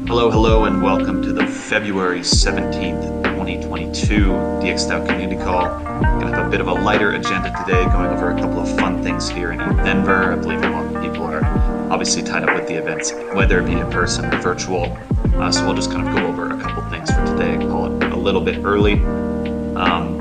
Hello, hello, and welcome to the February 17th, 2022 DXdao Community Call. Gonna have a bit of a lighter agenda today, going over a couple of fun things here in Denver. I believe a lot of people are obviously tied up with the events, whether it be in person or virtual. So we'll just kind of go over a couple things for today, call it a little bit early.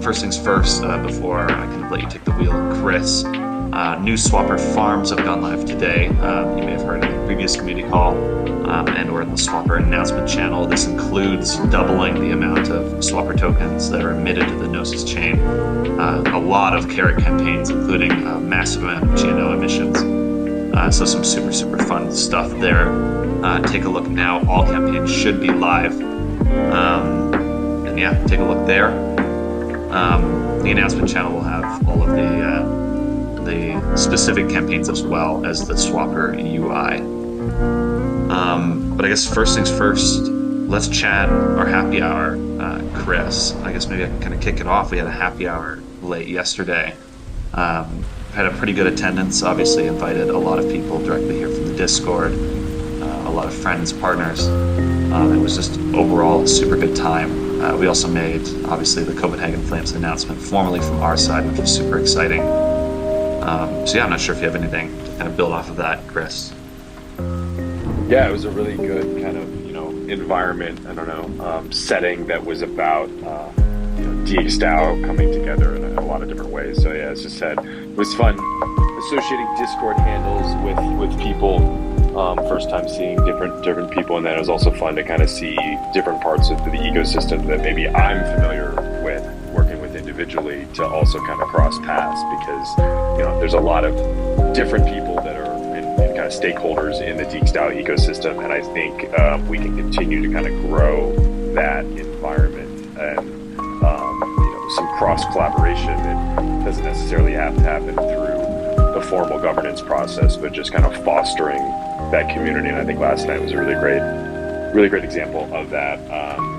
First things first, before I kind of let you take the wheel, Chris. New Swapper farms have gone live today. You may have heard in the previous community call and or in the Swapper announcement channel. This includes doubling the amount of Swapper tokens that are emitted to the Gnosis chain. A lot of carrot campaigns, including a massive amount of GNO emissions. So some super fun stuff there. Take a look now. All campaigns should be live. And yeah, take a look there. The announcement channel will have all of the specific campaigns as well as the Swapper UI. But I guess first things first, let's chat our happy hour. Chris, I guess maybe I can kind of kick it off. We had a happy hour late yesterday. Had a pretty good attendance, obviously invited a lot of people directly here from the Discord, a lot of friends, partners. It was just overall a super good time. We also made, obviously, the Copenhagen Flames announcement formally from our side, which was super exciting. So yeah, I'm not sure if you have anything to kind of build off of that, Chris. Yeah, it was a really good kind of, environment, setting that was about, DXdao coming together in a lot of different ways. So yeah, as I said, it was fun associating Discord handles with people, first time seeing different people. And then it was also fun to kind of see different parts of the ecosystem that maybe I'm familiar with working with individually to also kind of cross paths, because there's a lot of different people that are and kind of stakeholders in the DXdao ecosystem, and I think we can continue to kind of grow that environment and some cross collaboration that doesn't necessarily have to happen through the formal governance process, but just kind of fostering that community. And I think last night was a really great example of that.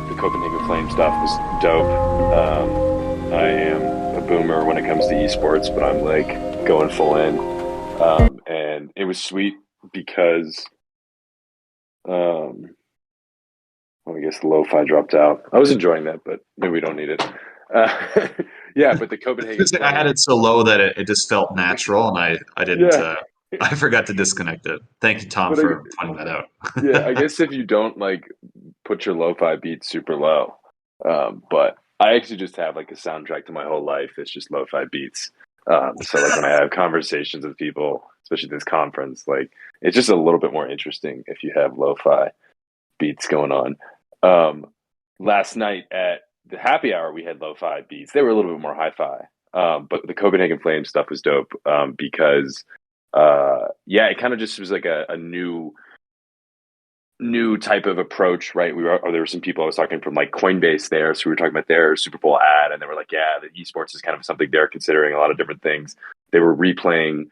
The Copenhagen Flames stuff was dope. I am a boomer when it comes to esports, but I'm like going full in. And it was sweet because, I guess the lo-fi dropped out. I was enjoying that, but maybe we don't need it. Yeah, but the Copenhagen Flames, I had it so low that it just felt natural, and I didn't. yeah. I forgot to disconnect it. Thank you, Tom, But for pointing that out. yeah, I guess if you don't put your lo-fi beats super low, but I actually just have like a soundtrack to my whole life. It's just lo-fi beats. So like when I have conversations with people, especially this conference, like it's just a little bit more interesting if you have lo-fi beats going on. Last night at the happy hour, we had lo-fi beats. They were a little bit more hi-fi. But the Copenhagen Flames stuff was dope because it kind of just was like a new type of approach, right? There were some people I was talking from like Coinbase there, so we were talking about their Super Bowl ad, and they were like, yeah, the esports is kind of something they're considering, a lot of different things. They were replaying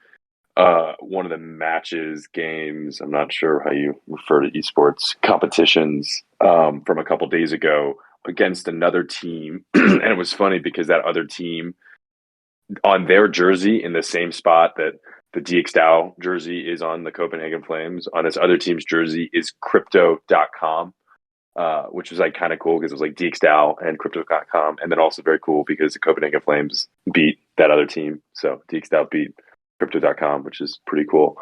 one of the games, I'm not sure how you refer to esports competitions, from a couple days ago against another team. And it was funny because that other team, on their jersey in the same spot that the DXdao jersey is on the Copenhagen Flames, on this other team's jersey is crypto.com, which was like kind of cool because it was like DXdao and crypto.com. And then also very cool because the Copenhagen Flames beat that other team. So DXdao beat crypto.com, which is pretty cool.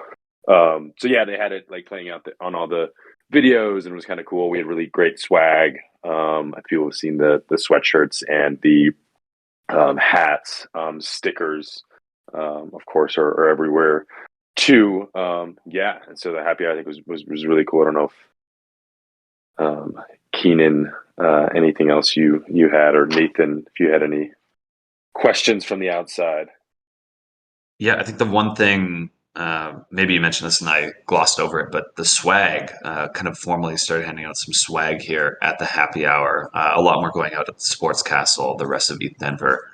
So yeah, they had it like playing out on all the videos, and it was kind of cool. We had really great swag. People have seen the sweatshirts and the hats, stickers, of course, are everywhere too. Yeah, and so the happy hour, I think was really cool. I don't know if Keenan, anything else you had, or Nathan, if you had any questions from the outside. Yeah, I think the one thing, maybe you mentioned this and I glossed over it, but the swag, kind of formally started handing out some swag here at the happy hour. A lot more going out at the Sports Castle, the rest of ETH Denver.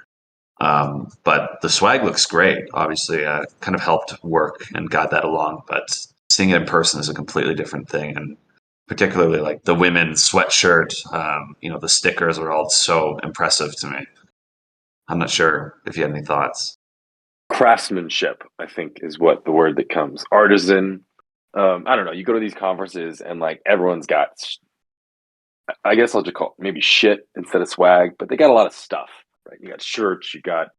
But the swag looks great. Obviously, kind of helped work and got that along, but seeing it in person is a completely different thing. And particularly like the women's sweatshirt, the stickers are all so impressive to me. I'm not sure if you had any thoughts. Craftsmanship, I think, is what the word that comes. Artisan. I don't know. You go to these conferences and like everyone's got I guess I'll just call it maybe shit instead of swag, but they got a lot of stuff, right? You got shirts, you got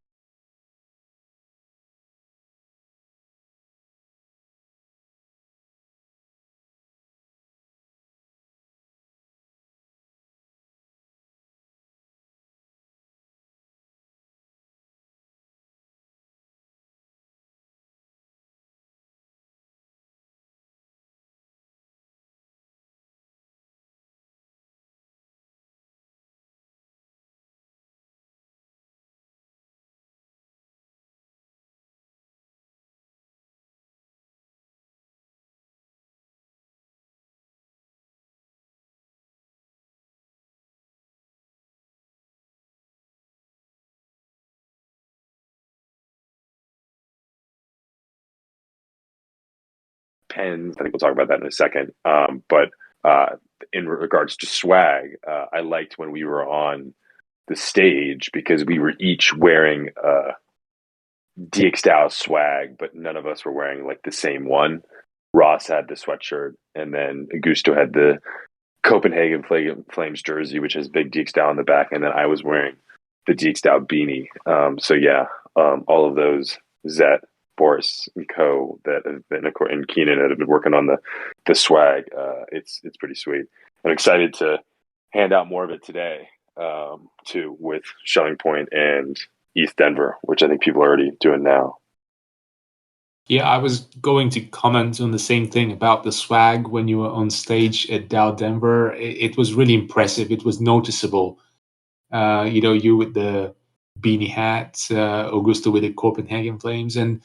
pens. I think we'll talk about that in a second. But in regards to swag, I liked when we were on the stage because we were each wearing DXdao swag, but none of us were wearing like the same one. Ross had the sweatshirt, and then Augusto had the Copenhagen Flames jersey, which has big DXdao on the back, and then I was wearing the DXdao beanie. So yeah, all of those, Zet, Boris, and Co. that have been, and Keenan that have been working on the swag. It's pretty sweet. I'm excited to hand out more of it today, too, with Shelling Point and East Denver, which I think people are already doing now. Yeah, I was going to comment on the same thing about the swag when you were on stage at DAO Denver. It was really impressive. It was noticeable. You with the beanie hat, Augusto with the Copenhagen Flames, and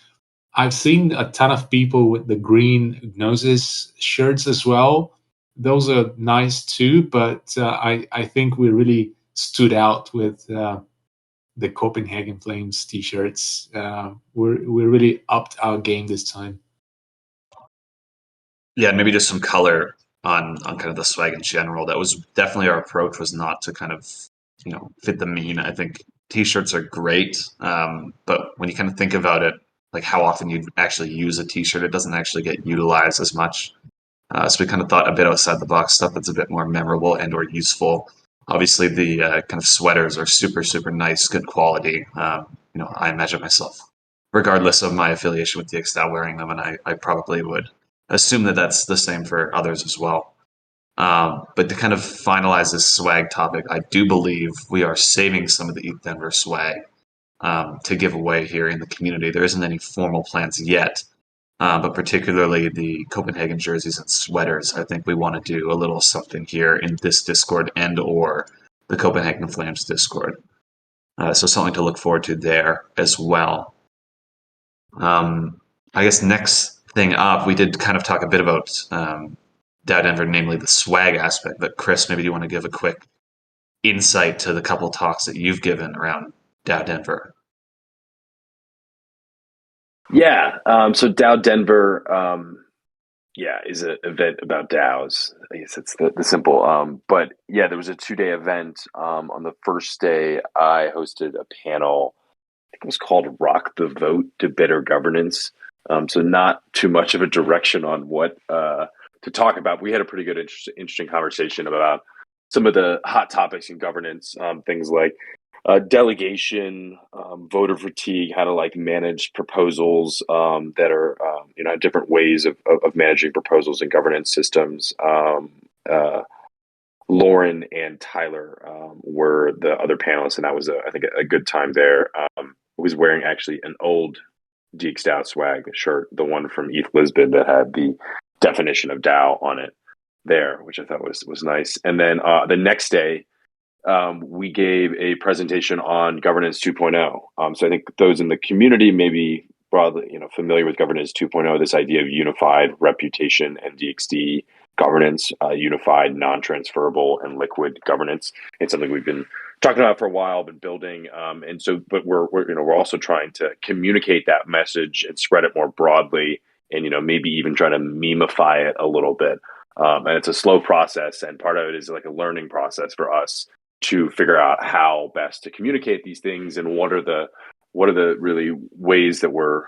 I've seen a ton of people with the green noses shirts as well. Those are nice too, but I think we really stood out with the Copenhagen Flames t-shirts. We really upped our game this time. Yeah, and maybe just some color on kind of the swag in general. That was definitely our approach, was not to kind of fit the mean. I think t-shirts are great, but when you kind of think about it, like how often you actually use a t-shirt, it doesn't actually get utilized as much. So we kind of thought a bit outside the box, stuff that's a bit more memorable and or useful. Obviously, the kind of sweaters are super, super nice, good quality. I imagine myself, regardless of my affiliation with DXdao, wearing them, and I probably would assume that that's the same for others as well. But to kind of finalize this swag topic, I do believe we are saving some of the ETH Denver swag to give away here in the community. There isn't any formal plans yet, but particularly the Copenhagen jerseys and sweaters. I think we want to do a little something here in this Discord and or the Copenhagen Flames Discord. So something to look forward to there as well. I guess next thing up, we did kind of talk a bit about DAO Denver, namely the swag aspect. But Chris, maybe you want to give a quick insight to the couple talks that you've given around DAO Denver. Yeah. So DAO Denver, is an event about DAOs. I guess it's the simple. But yeah, there was a 2-day event. On the first day, I hosted a panel. I think it was called "Rock the Vote to Better Governance." So not too much of a direction on what to talk about. We had a pretty good, interesting conversation about some of the hot topics in governance, things like delegation, voter fatigue, how to like manage proposals that are different ways of managing proposals and governance systems. Lauren and Tyler were the other panelists, and that was I think a good time there. Was wearing actually an old DXdao swag shirt, the one from ETH Lisbon that had the definition of DAO on it there, which I thought was nice. And then the next day, we gave a presentation on Governance 2.0. So I think those in the community may be broadly, familiar with Governance 2.0, this idea of unified reputation and DXD governance, unified, non-transferable, and liquid governance. It's something we've been talking about for a while, been building, but we're also trying to communicate that message and spread it more broadly, and maybe even trying to memify it a little bit. And it's a slow process, and part of it is like a learning process for us to figure out how best to communicate these things, and what are the really ways that we're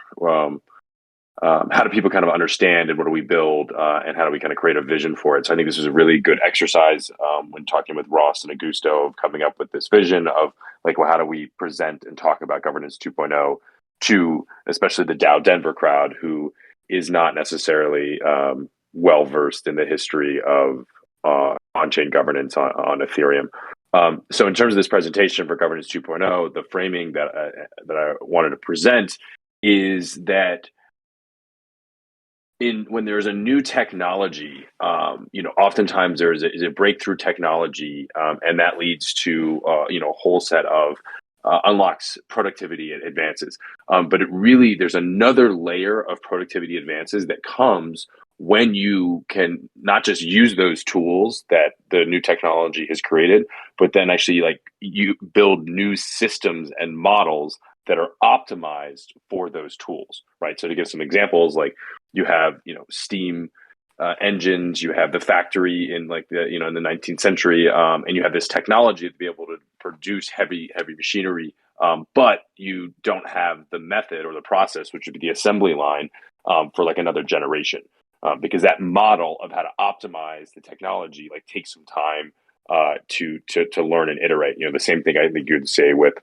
how do people kind of understand and what do we build and how do we kind of create a vision for it? So I think this was a really good exercise when talking with Ross and Augusto of coming up with this vision of like, well, how do we present and talk about governance 2.0 to especially the DAO Denver crowd who is not necessarily well versed in the history of on-chain governance on Ethereum. So in terms of this presentation for governance 2.0, the framing that I wanted to present is that when there's a new technology, oftentimes there is a breakthrough technology, and that leads to a whole set of unlocks productivity advances. But there's another layer of productivity advances that comes when you can not just use those tools that the new technology has created, but then actually you build new systems and models that are optimized for those tools, right? So to give some examples, like you have, steam engines, you have the factory in in the 19th century, and you have this technology to be able to produce heavy machinery, but you don't have the method or the process, which would be the assembly line, for like another generation, because that model of how to optimize the technology takes some time to learn and iterate. The same thing I think you would say with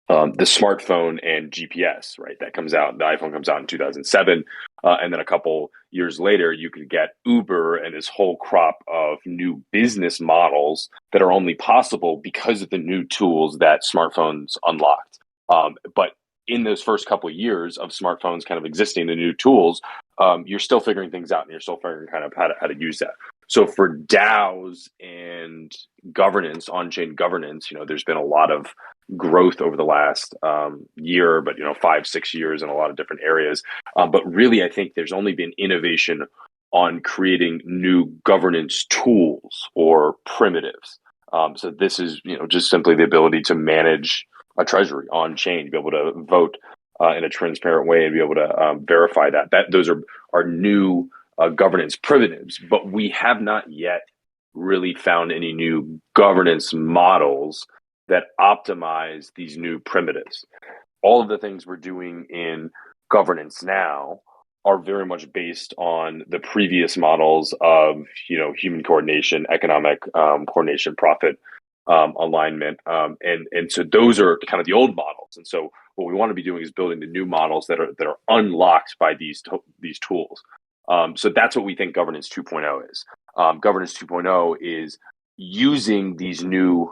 the smartphone and GPS, right? That comes out, the iPhone comes out in 2007. And then a couple years later, you could get Uber and this whole crop of new business models that are only possible because of the new tools that smartphones unlocked. But in those first couple of years of smartphones kind of existing, the new tools, you're still figuring things out and you're still figuring kind of how to use that. So for DAOs and governance, on-chain governance, there's been a lot of growth over the last year, but 5-6 years in a lot of different areas. But really, I think there's only been innovation on creating new governance tools or primitives. So this is just simply the ability to manage a treasury on chain, to be able to vote in a transparent way and be able to verify that those are new governance primitives. But we have not yet really found any new governance models that optimize these new primitives. All of the things we're doing in governance now are very much based on the previous models of human coordination, economic coordination, profit alignment, and so those are kind of the old models. And so what we want to be doing is building the new models that are unlocked by these tools. So that's what we think governance 2.0 is. Governance 2.0 is using these new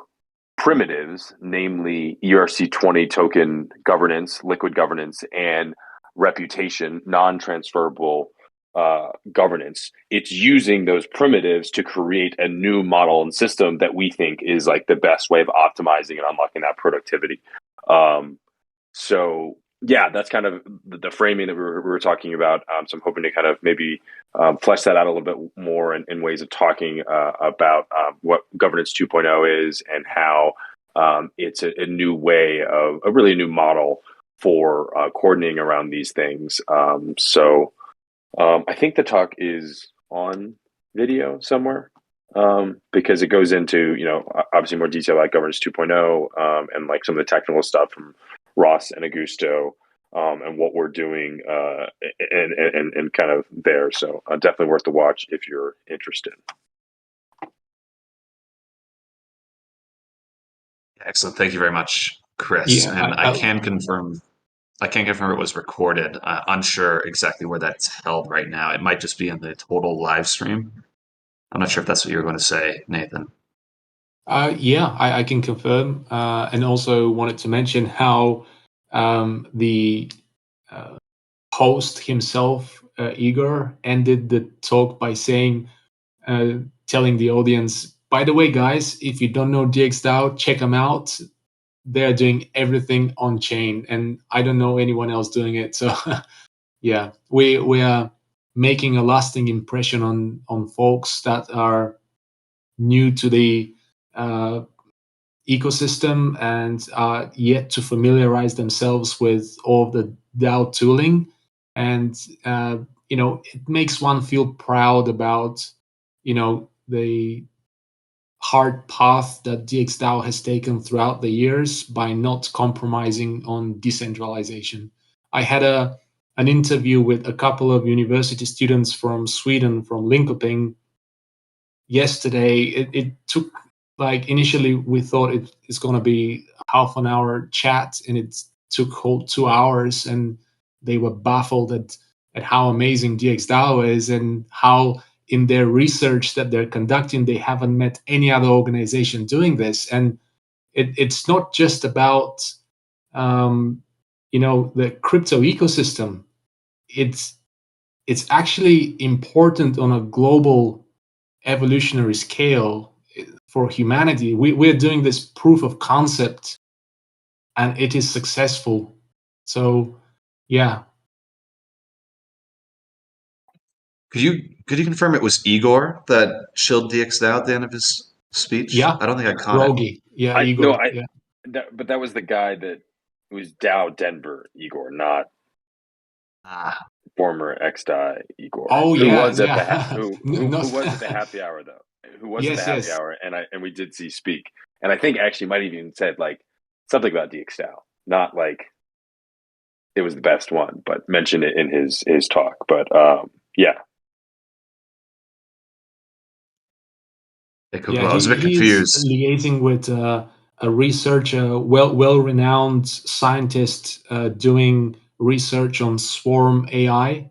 primitives, namely ERC20 token governance, liquid governance, and reputation, non-transferable governance. It's using those primitives to create a new model and system that we think is the best way of optimizing and unlocking that productivity. So yeah, that's kind of the framing that we were talking about. So I'm hoping to kind of maybe flesh that out a little bit more in ways of talking about what governance 2.0 is and how it's a new way of a new model for coordinating around these things. So I think the talk is on video somewhere because it goes into, obviously more detail about governance 2.0 and some of the technical stuff from Ross and Augusto, and what we're doing and kind of there. So definitely worth the watch if you're interested. Excellent. Thank you very much, Chris. Yeah, and I can confirm it was recorded. Unsure exactly where that's held right now. It might just be in the total live stream. I'm not sure if that's what you were going to say, Nathan. Yeah, I can confirm, and also wanted to mention how the host himself, Igor, ended the talk by saying, telling the audience, by the way, guys, if you don't know DXdao, check them out. They're doing everything on chain, and I don't know anyone else doing it. So yeah, we are making a lasting impression on folks that are new to the ecosystem and are yet to familiarize themselves with all of the DAO tooling. And it makes one feel proud about the hard path that DXdao has taken throughout the years by not compromising on decentralization. I had a an interview with a couple of university students from Sweden, from Linköping, yesterday. It took, like, initially we thought it's going to be half an hour chat, and it took whole 2 hours, and they were baffled at how amazing DXdao is, and how in their research that they're conducting, they haven't met any other organization doing this. And it's not just about the crypto ecosystem. It's actually important on a global evolutionary scale for humanity. We're doing this proof of concept, and it is successful. So, yeah. Could you confirm it was Igor that shilled DXdao at the end of his speech? Yeah. I don't think I caught it. Rogi. Yeah, Igor. Yeah. But that was the guy that was DXdao Denver, Igor, not former DXdao Igor. Oh, who yeah, was yeah. who No. was at the happy hour though? Who was Yes, at the happy yes. hour? And we did see speak, and I think actually might have even said like something about DXdao, not like it was the best one, but mentioned it in his talk. But yeah. Okay, cool. Yeah, I was a bit he's confused. liaising with a researcher, well-renowned scientist doing research on swarm AI,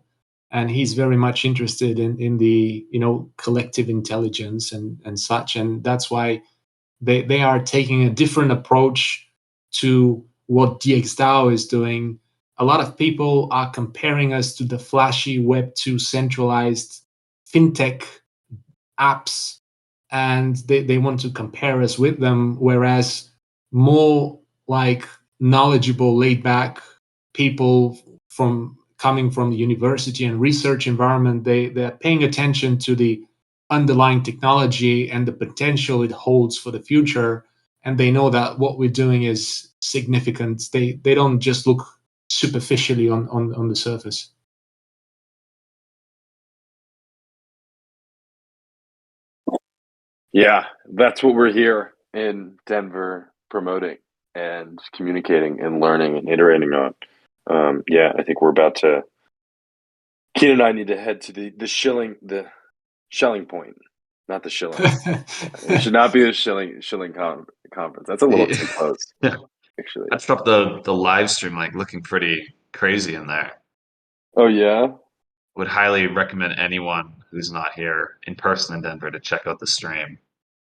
and he's very much interested in the collective intelligence and such, and that's why they are taking a different approach to what DXDAO is doing. A lot of people are comparing us to the flashy Web2 centralized fintech apps, and they want to compare us with them, whereas more like knowledgeable, laid back people coming from the university and research environment, they're paying attention to the underlying technology and the potential it holds for the future, and they know that what we're doing is significant. They don't just look superficially on the surface. Yeah, that's what we're here in Denver promoting and communicating and learning and iterating on. Yeah, I think we're about to. Keen and I need to head to the shelling point, not the shilling. It should not be the shilling conference. That's a little too close, actually. That's up the live stream, like looking pretty crazy in there. Oh yeah. Would highly recommend anyone who's not here in person in Denver to check out the stream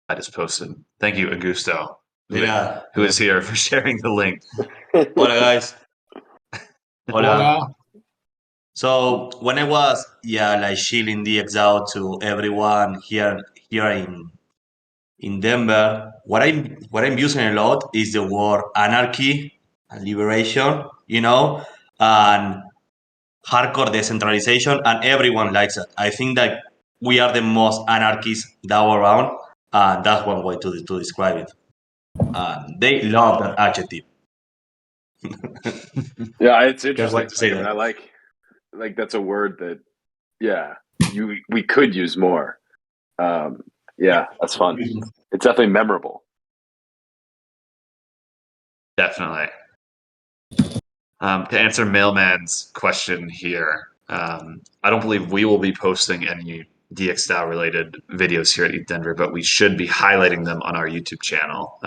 I just posted. Thank you, Augusto, Yeah. who is here, for sharing the link. Hola, guys. Hola. Hola. So when I was like shilling DXdao to everyone here in Denver, what I'm using a lot is the word anarchy and liberation, and hardcore decentralization, and everyone likes it. I think that we are the most anarchist DAO around, and that's one way to describe it. They love that adjective. Yeah, it's Just like interesting. to say I mean, that. I like that's a word that we could use more. Yeah, that's fun. It's definitely memorable. Definitely. To answer Mailman's question here, I don't believe we will be posting any DXDAO related videos here at Denver, but we should be highlighting them on our YouTube channel.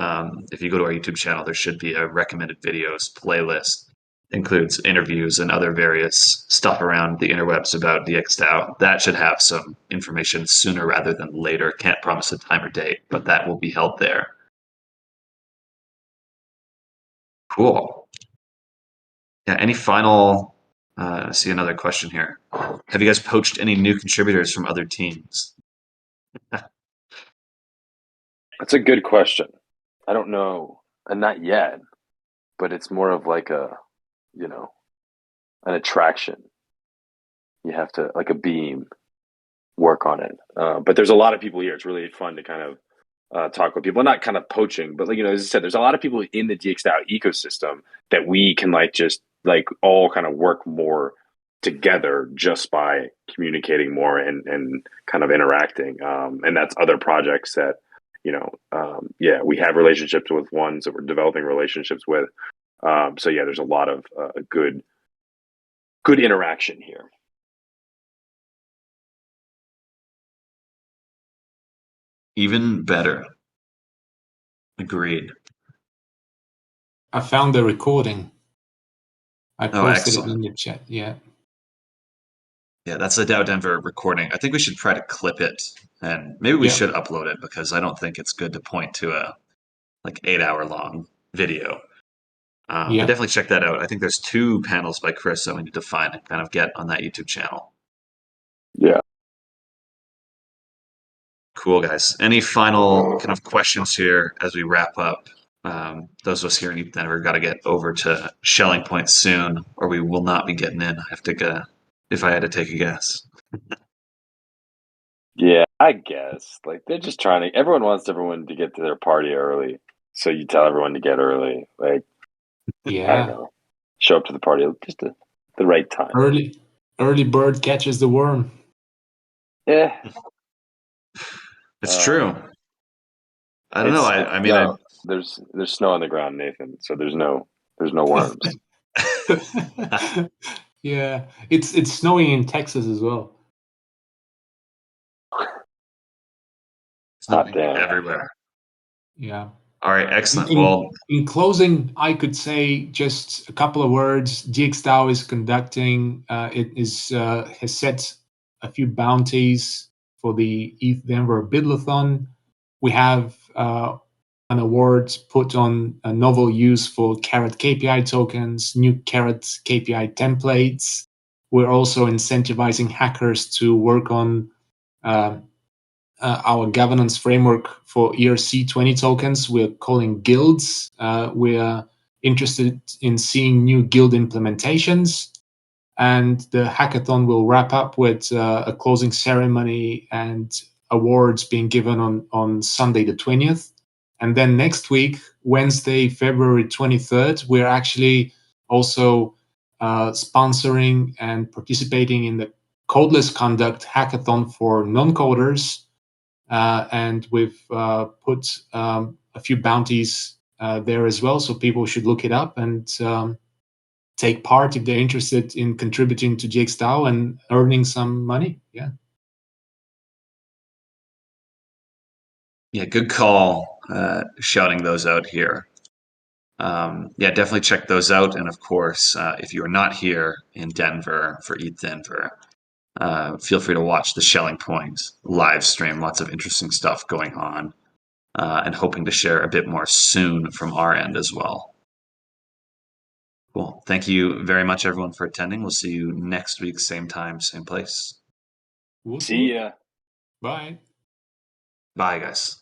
If you go to our YouTube channel, there should be a recommended videos playlist. Includes interviews and other various stuff around the interwebs about DXDAO. That should have some information sooner rather than later. Can't promise a time or date, but that will be held there. Cool. Yeah, any final, I see another question here. Have you guys poached any new contributors from other teams? That's a good question. I don't know, and not yet, but it's more of like an attraction. You have to, like a beam, work on it. But there's a lot of people here. It's really fun to kind of talk with people. Not kind of poaching, but as I said, there's a lot of people in the DXdao ecosystem that we can just all kind of work more together just by communicating more and kind of interacting. And that's other projects that we have relationships with, ones that we're developing relationships with. So yeah, there's a lot of good good interaction here. Even better. Agreed. I found the recording. I Oh, posted it excellent. in the chat. Yeah. Yeah, that's the DXdao Denver recording. I think we should try to clip it, and maybe we Yeah. should upload it, because I don't think it's good to point to a 8-hour long video. But Yeah. definitely check that out. I think there's 2 panels by Chris that we need to find and kind of get on that YouTube channel. Yeah. Cool, guys. Any final kind of questions here as we wrap up? Those of us here in Denver got to get over to Shelling Point soon, or we will not be getting in. I have to if I had to take a guess. Yeah, I guess. Like, they're just trying to, everyone wants everyone to get to their party early. So you tell everyone to get early. Like, I don't Yeah. know. Show up to the party just at the right time. Early bird catches the worm. Yeah. It's true. I don't know. I mean, no, there's snow on the ground, Nathan. So there's no worms. Yeah, it's snowing in Texas as well. it's Hot damn. everywhere. Yeah. All right, excellent. In closing, I could say just a couple of words. DXdao is conducting. Has set a few bounties for the ETH Denver Bidlathon. We have an award put on a novel use for Carrot KPI tokens, new Carrot KPI templates. We're also incentivizing hackers to work on our governance framework for ERC20 tokens. We're calling guilds. We're interested in seeing new guild implementations. And the hackathon will wrap up with a closing ceremony and awards being given on Sunday the 20th. And then next week, Wednesday, February 23rd, we're actually also sponsoring and participating in the Codeless Conduct hackathon for non-coders. And we've put a few bounties there as well, so people should look it up and take part if they're interested in contributing to DXdao and earning some money. Yeah. Yeah, good call. Shouting those out here. Yeah, definitely check those out. And of course, if you are not here in Denver for ETH Denver, feel free to watch the Shelling Point live stream. Lots of interesting stuff going on, and hoping to share a bit more soon from our end as well. Cool. Thank you very much, everyone, for attending. We'll see you next week, same time, same place. Whoop, See whoop. ya. Bye. Bye, guys.